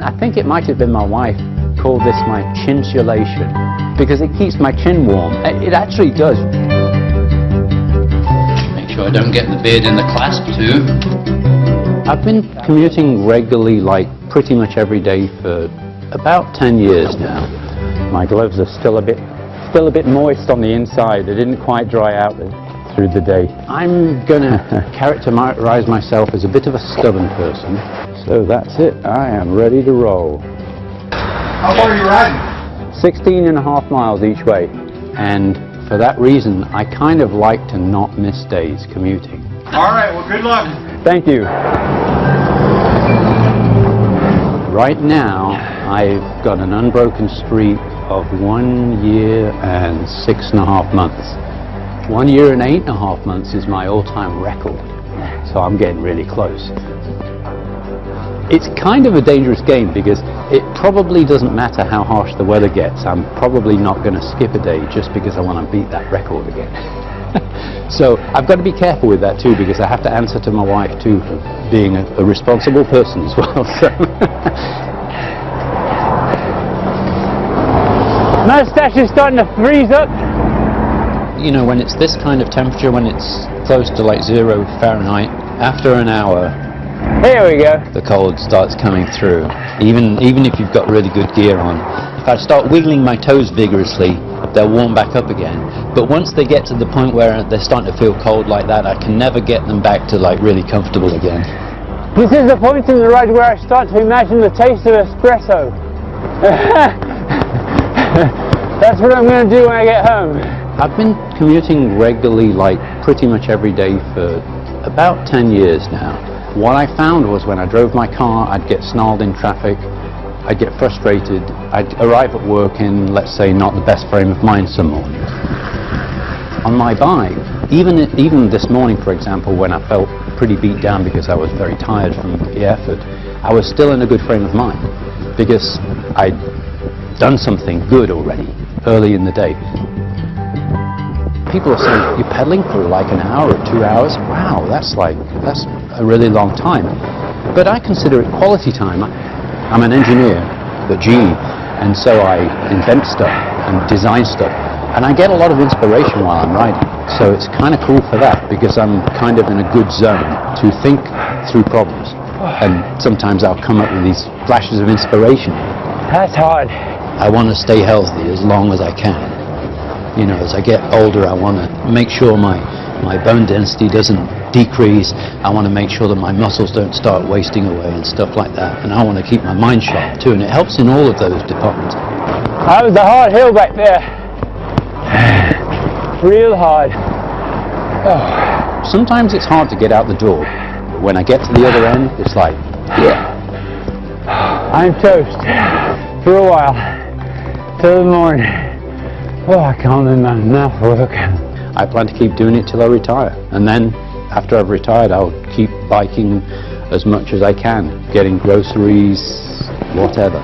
I think it might have been my wife called this my chinsulation, because it keeps my chin warm. It actually does. Make sure I don't get the beard in the clasp too. I've been commuting regularly, like pretty much every day for about 10 years now. My gloves are still a bit moist on the inside. They didn't quite dry out through the day. I'm gonna characterize myself as a bit of a stubborn person. So that's it, I am ready to roll. How far are you riding? 16 and a half miles each way. And for that reason, I kind of like to not miss days commuting. All right, well, good luck. Thank you. Right now, I've got an unbroken streak of 1 year and 6.5 months. 1 year and 8.5 months is my all-time record, so I'm getting really close. It's kind of a dangerous game because it probably doesn't matter how harsh the weather gets. I'm probably not going to skip a day just because I want to beat that record again. So I've got to be careful with that too, because I have to answer to my wife too for being a responsible person as well. So. Mustache is starting to freeze up. You know, when it's this kind of temperature, when it's close to like 0 Fahrenheit, after an hour, there we go, the cold starts coming through. Even if you've got really good gear on. If I start wiggling my toes vigorously, they'll warm back up again. But once they get to the point where they're starting to feel cold like that, I can never get them back to like really comfortable again. This is the point in the ride where I start to imagine the taste of espresso. That's what I'm going to do when I get home. I've been commuting regularly, like pretty much every day for about 10 years now. What I found was when I drove my car, I'd get snarled in traffic, I'd get frustrated, I'd arrive at work in, let's say, not the best frame of mind some mornings. On my bike, even this morning, for example, when I felt pretty beat down because I was very tired from the effort, I was still in a good frame of mind because I'd done something good already early in the day. People are saying, you're pedaling for like an hour or 2 hours? Wow, that's a really long time. But I consider it quality time. I'm an engineer at GE, and so I invent stuff and design stuff. And I get a lot of inspiration while I'm riding. So it's kind of cool for that, because I'm kind of in a good zone to think through problems. And sometimes I'll come up with these flashes of inspiration. That's hard. I want to stay healthy as long as I can. You know, as I get older, I want to make sure my bone density doesn't decrease. I want to make sure that my muscles don't start wasting away and stuff like that. And I want to keep my mind sharp too, and it helps in all of those departments. That was a hard hill back there. Real hard. Oh. Sometimes it's hard to get out the door. But when I get to the other end, it's like, yeah. I'm toast for a while. Till the morning. Oh, I can't do enough work. I plan to keep doing it till I retire, and then after I've retired I'll keep biking as much as I can, getting groceries, whatever.